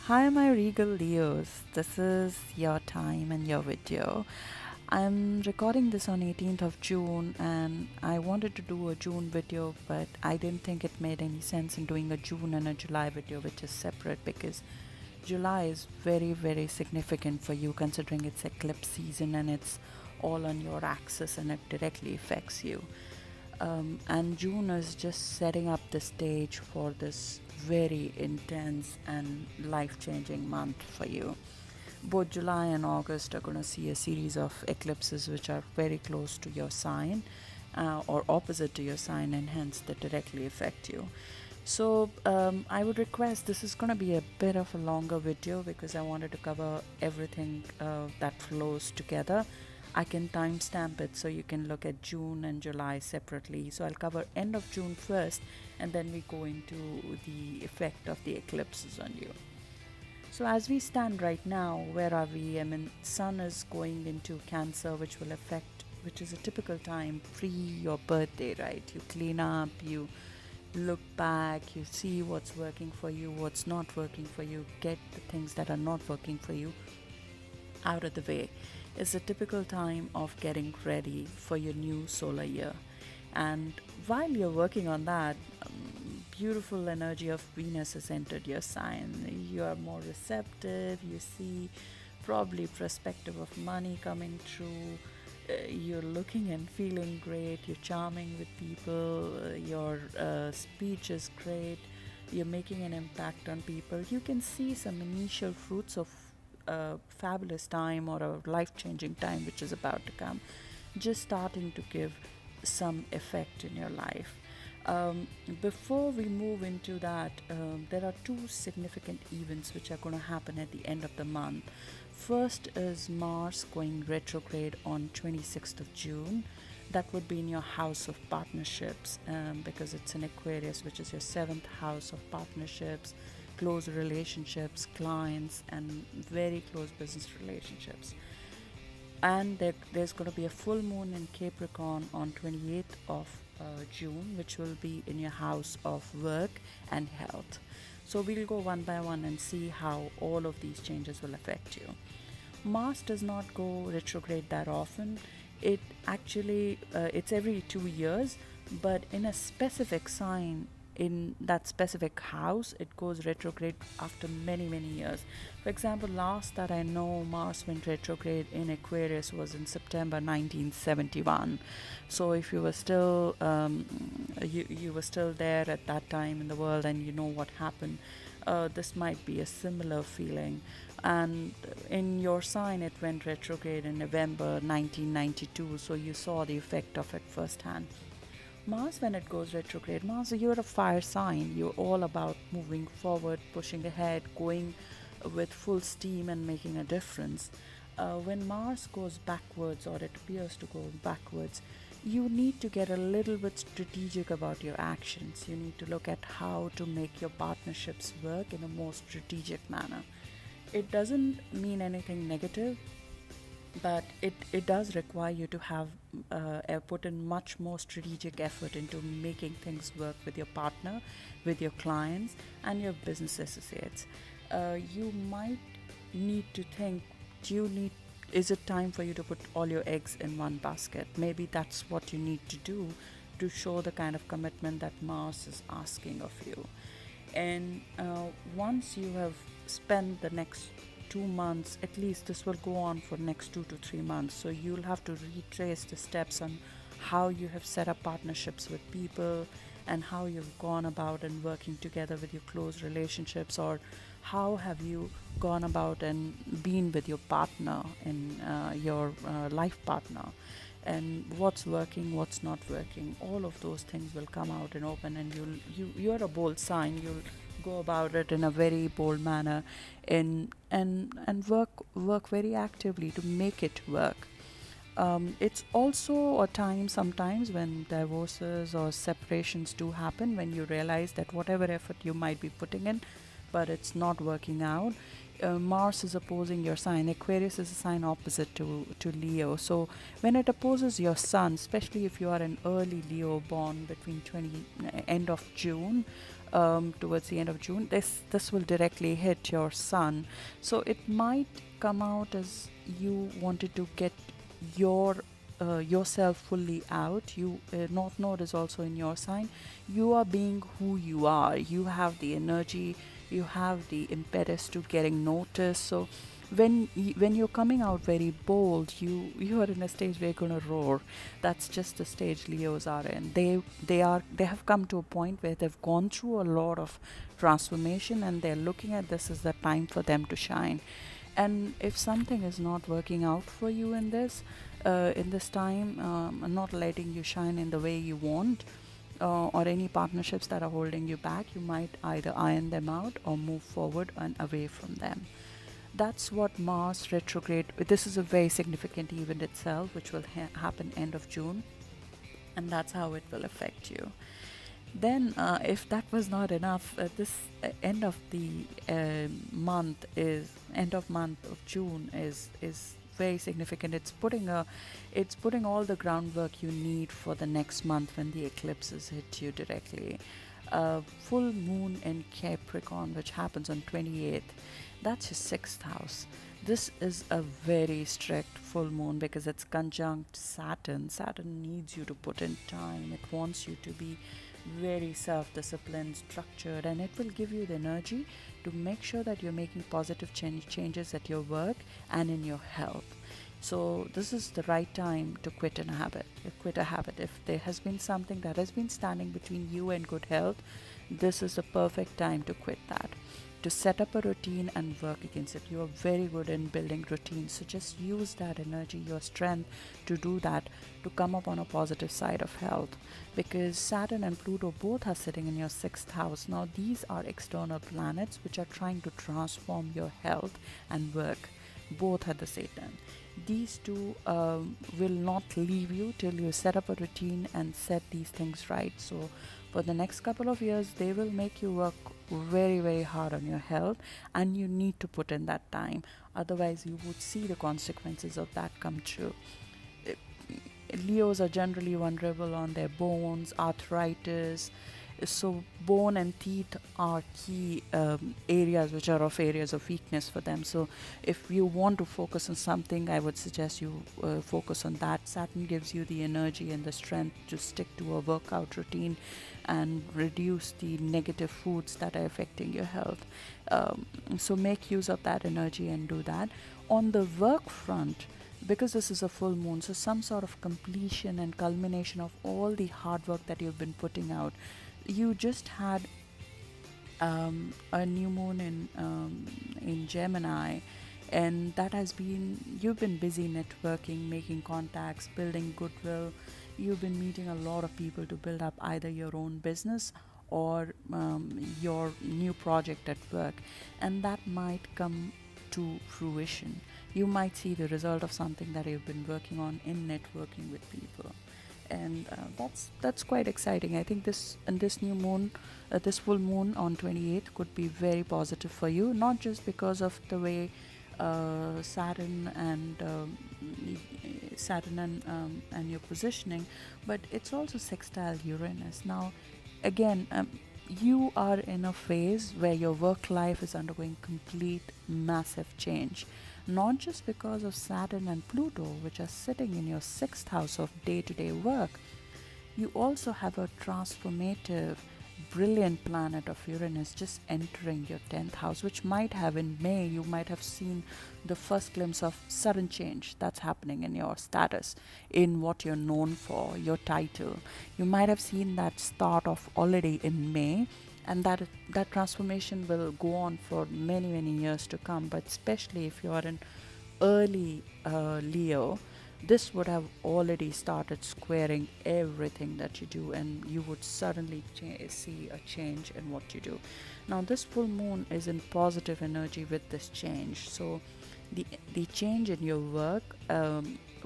Hi, my regal Leos. This is your time and your video. I'm recording this on 18th of June and I wanted to do a June video, but I didn't think it made any sense in doing a June and a July video, which is separate because July is very, very significant for you considering it's eclipse season and it's all on your axis and it directly affects you. And June is just setting up the stage for this very intense and life changing month for you. Both July and August are going to see a series of eclipses which are very close to your sign or opposite to your sign, and hence they directly affect you. So I would request this is going to be a bit of a longer video because I wanted to cover everything that flows together. I can timestamp it so you can look at June and July separately. So I'll cover end of June first and then we go into the effect of the eclipses on you. So as we stand right now, where are we? I mean, Sun is going into Cancer, which is a typical time pre your birthday, right? You clean up, you look back, you see what's working for you, what's not working for you, get the things that are not working for you out of the way. It's a typical time of getting ready for your new solar year. And while you're working on that, beautiful energy of Venus has entered your sign. You are more receptive, you see probably perspective of money coming through. You're looking and feeling great, you're charming with people, your speech is great, you're making an impact on people. You can see some initial fruits of a fabulous time or a life changing time which is about to come, just starting to give some effect in your life. Before we move into that, there are two significant events which are going to happen at the end of the month. First is Mars going retrograde on 26th of June. That would be in your house of partnerships because it's in Aquarius, which is your seventh house of partnerships, close relationships, clients, and very close business relationships. And there's going to be a full moon in Capricorn on 28th of June, which will be in your house of work and health. So we'll go one by one and see how all of these changes will affect you. Mars does not go retrograde that often. It actually it's every 2 years, but in a specific sign in that specific house it goes retrograde after many years. For example, last that I know Mars went retrograde in Aquarius was in September 1971. So if you were still you were still there at that time in the world and you know what happened, this might be a similar feeling. And in your sign it went retrograde in November 1992, so you saw the effect of it firsthand. Mars, when it goes retrograde, Mars, you're a fire sign. You're all about moving forward, pushing ahead, going with full steam and making a difference. When Mars goes backwards, or it appears to go backwards, you need to get a little bit strategic about your actions. You need to look at how to make your partnerships work in a more strategic manner. It doesn't mean anything negative, but it does require you to have put in much more strategic effort into making things work with your partner, with your clients, and your business associates. You might need to think, do you need is it time for you to put all your eggs in one basket? Maybe that's what you need to do to show the kind of commitment that Mars is asking of you. And once you have spent the next 2 months, at least this will go on for next 2 to 3 months, so you'll have to retrace the steps on how you have set up partnerships with people and how you've gone about and working together with your close relationships, or how have you gone about and been with your partner and your life partner, and what's working, what's not working. All of those things will come out and open, and you're a bold sign. You'll go about it in a very bold manner and work very actively to make it work. It's also a time sometimes when divorces or separations do happen, when you realize that whatever effort you might be putting in, but it's not working out. Mars is opposing your sign. Aquarius is a sign opposite to Leo. So when it opposes your sun, especially if you are an early Leo born between end of June towards the end of June, this will directly hit your sun. So it might come out as you wanted to get your yourself fully out. You North Node is also in your sign. You are being who you are. You have the energy. You have the impetus to getting noticed. So when you're coming out very bold, you are in a stage where you're gonna roar. That's just the stage Leos are in. They have come to a point where they've gone through a lot of transformation, and they're looking at this as the time for them to shine. And if something is not working out for you in this time, not letting you shine in the way you want, or any partnerships that are holding you back, you might either iron them out or move forward and away from them. That's what Mars retrograde. This is a very significant event itself, which will happen end of June, and that's how it will affect you. Then, if that was not enough, this end of month of June is very significant. It's putting all the groundwork you need for the next month when the eclipses hit you directly. Full moon in Capricorn, which happens on 28th. That's your sixth house. This is a very strict full moon because it's conjunct Saturn. Saturn needs you to put in time. It wants you to be very self-disciplined, structured, and it will give you the energy to make sure that you're making positive changes at your work and in your health. So this is the right time to quit a habit. If there has been something that has been standing between you and good health, this is the perfect time to quit that, to set up a routine and work against it. You are very good in building routines, so just use that energy, your strength, to do that, to come up on a positive side of health. Because Saturn and Pluto both are sitting in your sixth house. Now these are external planets which are trying to transform your health and work, both at the same time. These two will not leave you till you set up a routine and set these things right. So for the next couple of years, they will make you work very, very hard on your health, and you need to put in that time. Otherwise, you would see the consequences of that come true. Uh, Leos are generally vulnerable on their bones, arthritis. So bone and teeth are key areas which are of areas of weakness for them. So if you want to focus on something, I would suggest you focus on that. Saturn gives you the energy and the strength to stick to a workout routine and reduce the negative foods that are affecting your health. So make use of that energy and do that. On the work front, because this is a full moon, so some sort of completion and culmination of all the hard work that you've been putting out. You just had a new moon in Gemini, and that has been, you've been busy networking, making contacts, building goodwill. You've been meeting a lot of people to build up either your own business or your new project at work, and that might come to fruition. You might see the result of something that you've been working on in networking with people, and that's quite exciting. I think this new moon, this full moon on 28th, could be very positive for you, not just because of the way Saturn and your positioning, but it's also sextile Uranus. Now, again, you are in a phase where your work life is undergoing complete massive change, not just because of Saturn and Pluto, which are sitting in your sixth house of day-to-day work. You also have a transformative, brilliant planet of Uranus just entering your 10th house, which might have, in May, you might have seen the first glimpse of sudden change that's happening in your status, in what you're known for, your title. You might have seen that start off already in May, and that transformation will go on for many, many years to come. But especially if you are an early Leo, this would have already started squaring everything that you do, and you would suddenly see a change in what you do. Now this full moon is in positive energy with this change, so the change in your work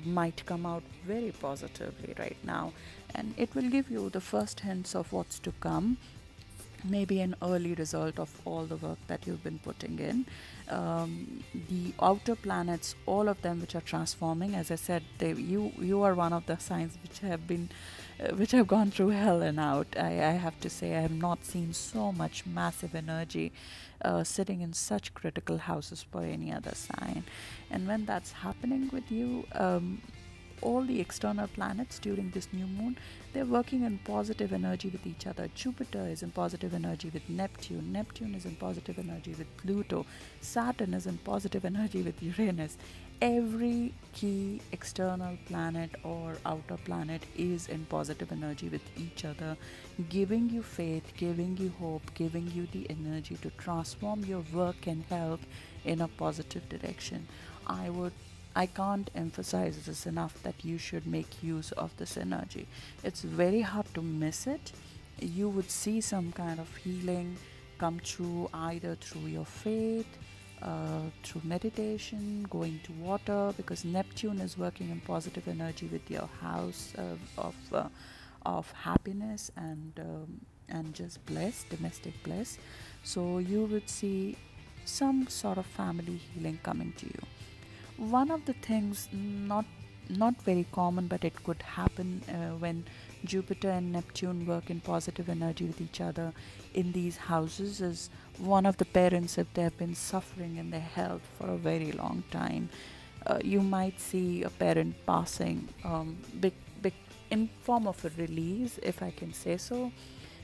might come out very positively right now, and it will give you the first hints of what's to come. maybe an early result of all the work that you've been putting in. The outer planets, all of them which are transforming, as I said, you are one of the signs which have been which have gone through hell and out. I have to say I have not seen so much massive energy sitting in such critical houses for any other sign. And when that's happening with you, all the external planets during this new moon, they're working in positive energy with each other. Jupiter is in positive energy with Neptune. Neptune is in positive energy with Pluto. Saturn is in positive energy with Uranus. Every key external planet or outer planet is in positive energy with each other, giving you faith, giving you hope, giving you the energy to transform your work and health in a positive direction. I would I can't emphasize this enough that you should make use of this energy. It's very hard to miss it. You would see some kind of healing come through either through your faith, through meditation, going to water, because Neptune is working in positive energy with your house of happiness and just bliss, domestic bliss. So you would see some sort of family healing coming to you. One of the things, not very common, but it could happen when Jupiter and Neptune work in positive energy with each other in these houses, is one of the parents, if they have been suffering in their health for a very long time, you might see a parent passing, big in form of a release, if I can say so.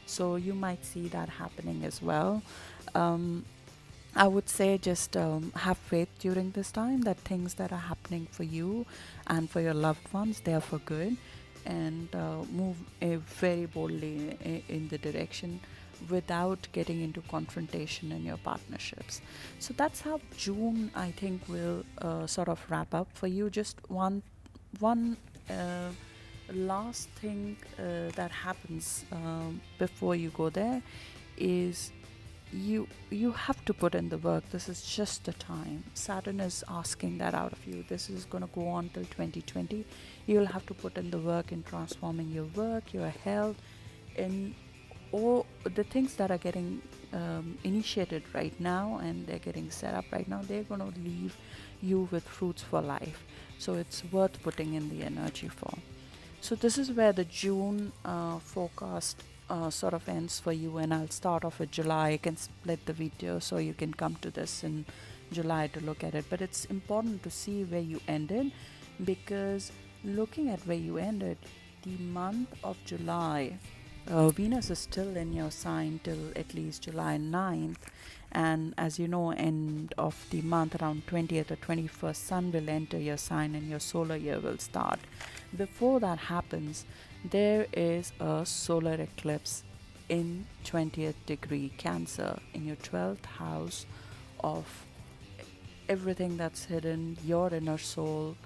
So you might see that happening as well. um, I would say just have faith during this time that things that are happening for you and for your loved ones, they are for good, and move very boldly in the direction without getting into confrontation in your partnerships. So that's how June, I think, will sort of wrap up for you. Just one last thing that happens before you go there is you have to put in the work. This is just the time. Saturn is asking that out of you. This is going to go on till 2020. You'll have to put in the work in transforming your work, your health, and all the things that are getting initiated right now and they're getting set up right now. They're going to leave you with fruits for life. So it's worth putting in the energy for. So this is where the June forecast sort of ends for you, and I'll start off with July. I can split the video so you can come to this in July to look at it. But it's important to see where you ended, because looking at where you ended, the month of July, Venus is still in your sign till at least July 9th. And as you know, end of the month around 20th or 21st, Sun will enter your sign and your solar year will start. Before that happens, there is a solar eclipse in 20th degree Cancer in your 12th house of everything that's hidden, your inner soul,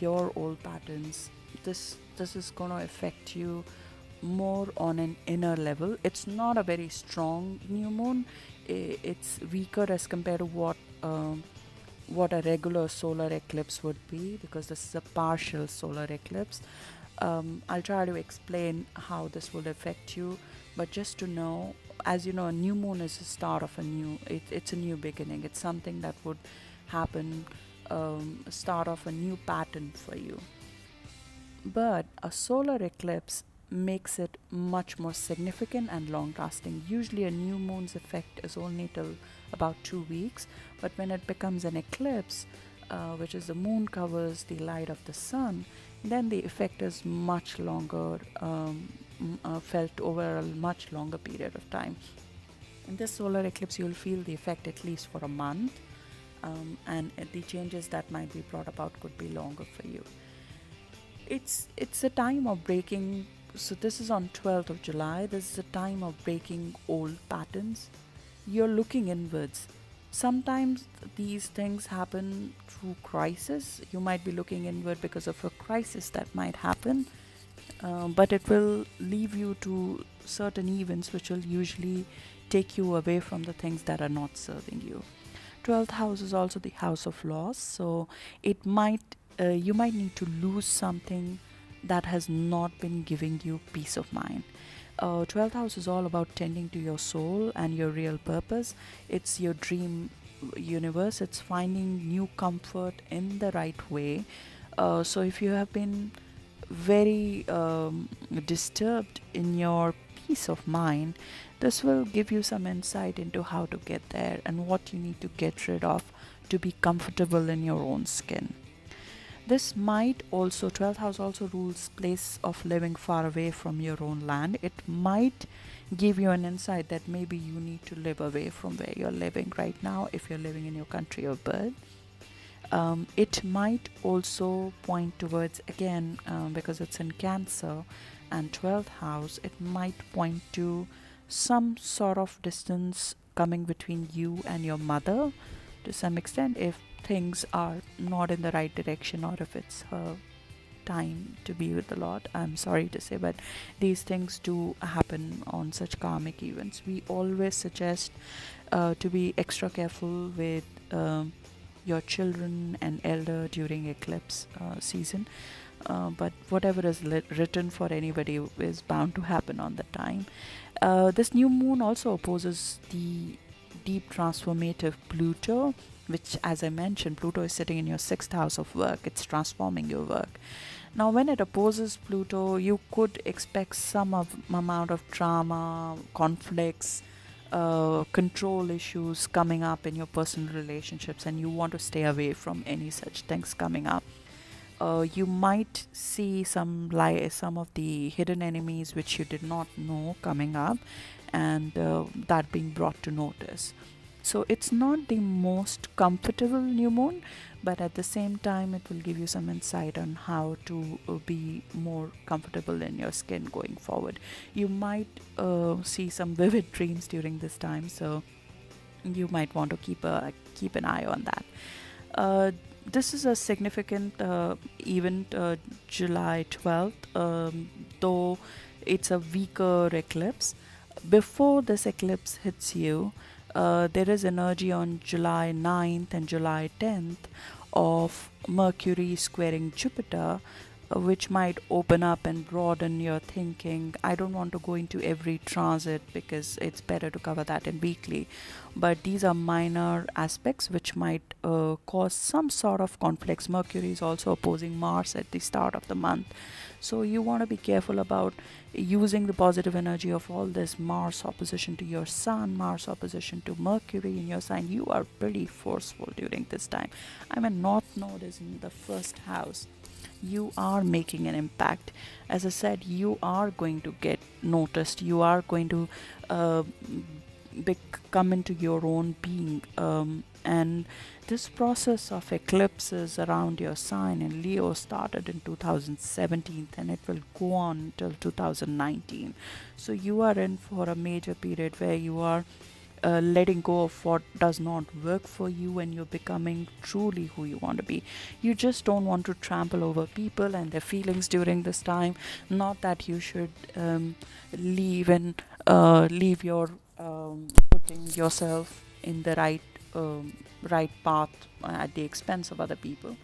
your old patterns. This is going to affect you more on an inner level. It's not a very strong new moon. It's weaker as compared to what a regular solar eclipse would be, because this is a partial solar eclipse. I'll try to explain how this will affect you, but just to know, as you know, a new moon is the start of it's a new beginning. It's something that would happen, start off a new pattern for you. But a solar eclipse makes it much more significant and long lasting. Usually, a new moon's effect is only till about 2 weeks, but when it becomes an eclipse, which is the moon covers the light of the sun, then the effect is much longer, felt over a much longer period of time. In this solar eclipse, you'll feel the effect at least for a month, and the changes that might be brought about could be longer for you. It's a time of breaking. So this is on 12th of July. This is a time of breaking old patterns. You're looking inwards. Sometimes these things happen through crisis. You might be looking inward because of a crisis that might happen, but it will leave you to certain events which will usually take you away from the things that are not serving you. 12th house is also the house of loss, so you might need to lose something that has not been giving you peace of mind. 12th house is all about tending to your soul and your real purpose. It's your dream universe. It's finding new comfort in the right way. So if you have been very disturbed in your peace of mind, this will give you some insight into how to get there and what you need to get rid of to be comfortable in your own skin. This might also, 12th house also rules place of living far away from your own land. It might give you an insight that maybe you need to live away from where you're living right now if you're living in your country of birth. It might also point towards, again, because it's in Cancer and 12th house, it might point to some sort of distance coming between you and your mother to some extent if things are not in the right direction or if it's her time to be with the Lord. I'm sorry to say, but these things do happen on such karmic events. We always suggest to be extra careful with your children and elder during eclipse season. But whatever is written for anybody is bound to happen on the time. This new moon also opposes the deep transformative Pluto, which, as I mentioned, Pluto is sitting in your sixth house of work. It's transforming your work. Now, when it opposes Pluto, you could expect some amount of drama, conflicts, control issues coming up in your personal relationships, and you want to stay away from any such things coming up. You might see some of the hidden enemies which you did not know coming up, and that being brought to notice. So it's not the most comfortable new moon, but at the same time, it will give you some insight on how to be more comfortable in your skin going forward. You might see some vivid dreams during this time, so you might want to keep an eye on that. This is a significant event, July 12th, though it's a weaker eclipse. Before this eclipse hits you, there is energy on July 9th and July 10th of Mercury squaring Jupiter, which might open up and broaden your thinking. I don't want to go into every transit because it's better to cover that in weekly, but these are minor aspects which might cause some sort of conflicts. Mercury is also opposing Mars at the start of the month, so you want to be careful about using the positive energy of all this. Mars opposition to your Sun, Mars opposition to Mercury in your sign. You are pretty forceful during this time. I mean, North Node is in the first house. You are making an impact. As I said, you are going to get noticed. You are going to come into your own being. And this process of eclipses around your sign in Leo started in 2017 and it will go on till 2019. So you are in for a major period where you are letting go of what does not work for you and you're becoming truly who you want to be. You just don't want to trample over people and their feelings during this time. Not that you should leave your putting yourself in the right path at the expense of other people,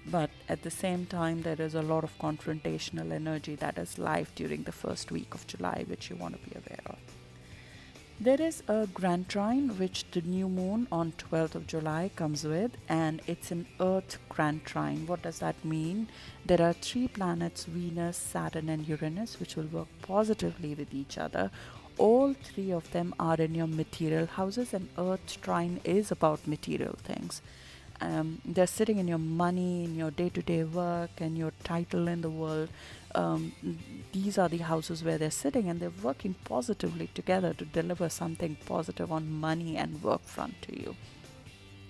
but at the same time there is a lot of confrontational energy that is live during the first week of July, which you want to be aware of. There is a gran trine which the new moon on 12th of July comes with, and it's an Earth gran trine. What does that mean? There are three planets, Venus, Saturn and Uranus, which will work positively with each other. All three of them are in your material houses, and Earth trine is about material things. They're sitting in your money, in your day-to-day work and your title in the world. These are the houses where they're sitting, and they're working positively together to deliver something positive on money and work front to you,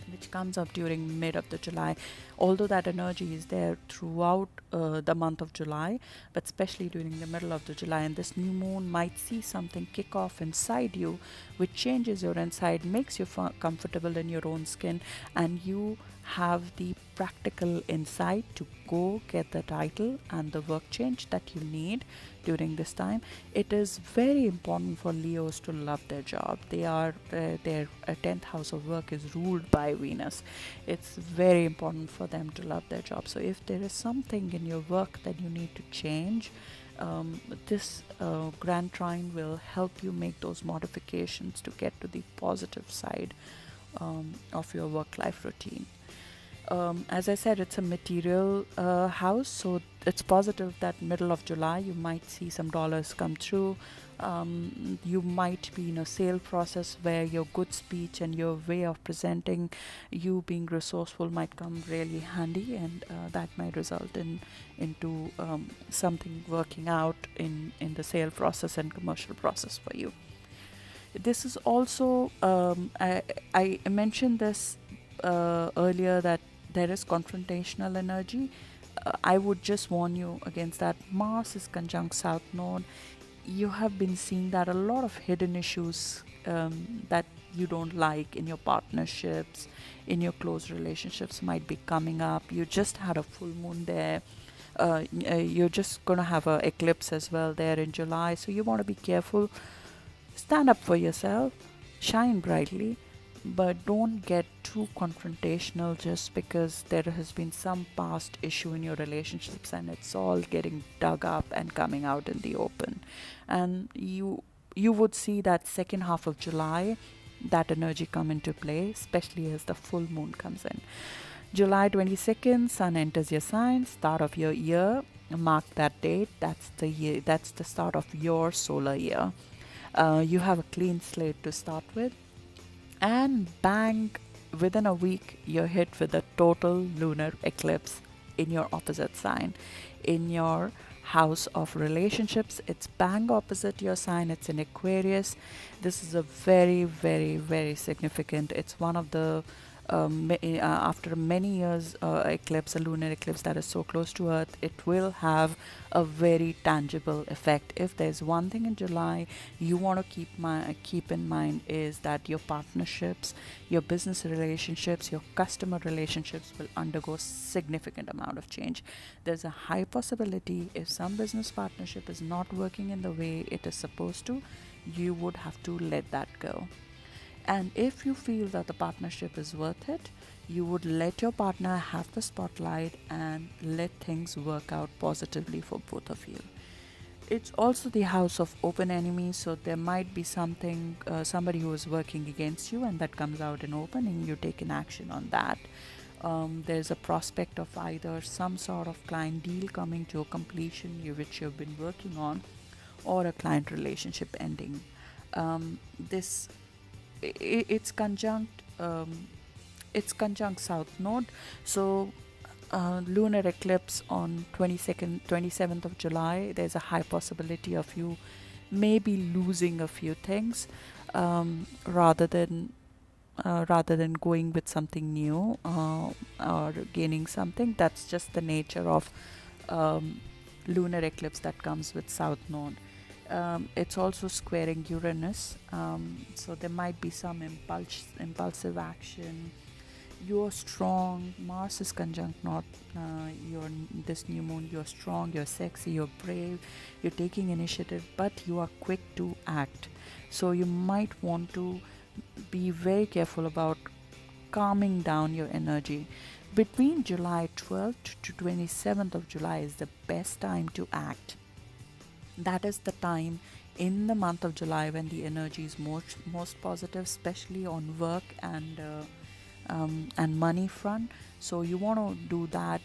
which comes up during mid of the July. Although that energy is there throughout the month of July, but especially during the middle of the July, and this new moon might see something kick off inside you, which changes your inside, makes you comfortable in your own skin, and you have the practical insight to go get the title and the work change that you need during this time. It is very important for Leos to love their job. Their 10th house of work is ruled by Venus. It's very important for them to love their job. So if there is something in your work that you need to change, This grand trine will help you make those modifications to get to the positive side of your work life routine. As I said, it's a material house, so it's positive that middle of July you might see some dollars come through. You might be in a sale process where your good speech and your way of presenting, you being resourceful, might come really handy, and that might result into something working out in the sale process and commercial process for you. This is also I mentioned this earlier, that there is confrontational energy. I would just warn you against that. Mars is conjunct South Node. You have been seeing that a lot of hidden issues that you don't like in your partnerships, in your close relationships, might be coming up. You just had a full moon there. You're just going to have a eclipse as well there in July, so you want to be careful. Stand up for yourself, shine brightly, but don't get too confrontational just because there has been some past issue in your relationships and it's all getting dug up and coming out in the open. And you would see that second half of July, that energy come into play, especially as the full moon comes in. July 22nd, Sun enters your sign, start of your year. Mark that date. That's the year. That's the start of your solar year. You have a clean slate to start with, and bang, within a week, you're hit with a total lunar eclipse in your opposite sign, in your house of relationships. It's bang opposite your sign. It's in Aquarius. This is a very, very, very significant. It's one of the after many years eclipse, a lunar eclipse that is so close to Earth, it will have a very tangible effect. If there's one thing in July you want to keep in mind, is that your partnerships, your business relationships, your customer relationships will undergo significant amount of change. There's a high possibility, if some business partnership is not working in the way it is supposed to, you would have to let that go. And if you feel that the partnership is worth it, you would let your partner have the spotlight and let things work out positively for both of you. It's also the house of open enemies, so there might be somebody who is working against you, and that comes out in open, and you take an action on that. There's a prospect of either some sort of client deal coming to a completion, which you've been working on, or a client relationship ending. This it's conjunct South Node, so lunar eclipse on 27th of July. There's a high possibility of you maybe losing a few things, rather than going with something new, or gaining something. That's just the nature of lunar eclipse that comes with South Node. It's also squaring Uranus, so there might be some impulsive action. You're strong. Mars is conjunct North. You're this new moon. You're strong. You're sexy. You're brave. You're taking initiative, but you are quick to act. So you might want to be very careful about calming down your energy. Between July 12th to 27th of July is the best time to act. That is the time in the month of July when the energy is most positive, especially on work and money front. So you want to do that,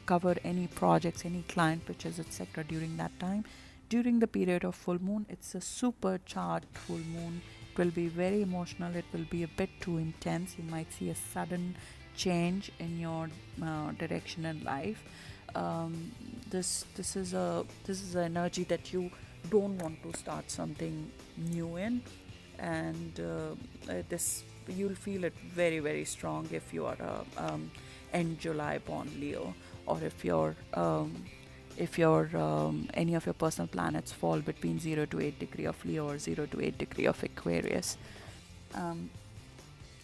cover any projects, any client pitches, etc. during that time. During the period of full moon, it's a supercharged full moon. It will be very emotional. It will be a bit too intense. You might see a sudden change in your direction in life. This is an energy that you don't want to start something new in, and this you'll feel it very, very strong if you are a end July born Leo, or if any of your personal planets fall between 0 to 8 degree of Leo or 0 to 8 degree of Aquarius.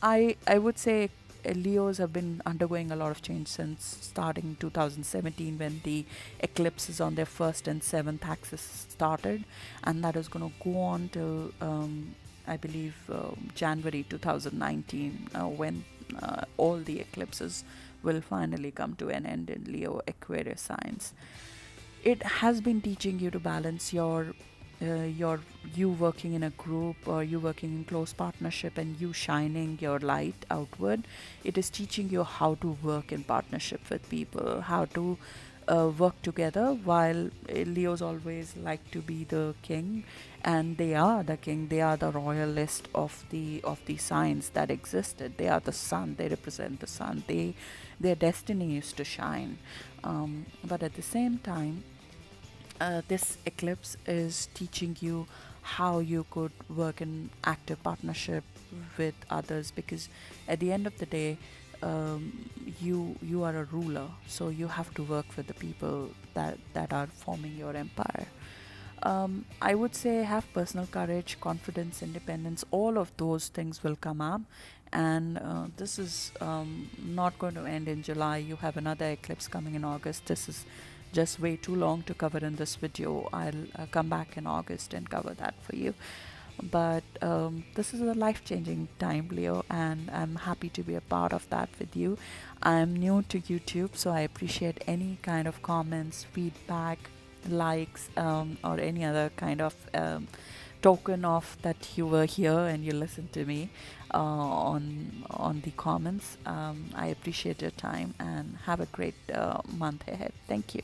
I would say Leos have been undergoing a lot of change since starting 2017, when the eclipses on their first and seventh axis started, and that is going to go on till I believe January 2019, when all the eclipses will finally come to an end in Leo Aquarius signs. it has been teaching you to balance your you working in a group or you working in close partnership and you shining your light outward. It is teaching you how to work in partnership with people, how to work together. While Leos always like to be the king, and they are the king, they are the royalist of the signs that existed. They are the sun, they represent the sun, their destiny is to shine. But at the same time, this eclipse is teaching you how you could work in active partnership with others, because at the end of the day, you are a ruler, so you have to work with the people that are forming your empire. I would say have personal courage, confidence, independence. All of those things will come up, and this is not going to end in July. You have another eclipse coming in August. This is just way too long to cover in this video. I'll come back in August and cover that for you. But this is a life-changing time, Leo, and I'm happy to be a part of that with you. I'm new to YouTube, so I appreciate any kind of comments, feedback, likes, or any other kind of token of that you were here and you listened to me on the comments. I appreciate your time and have a great month ahead. Thank you.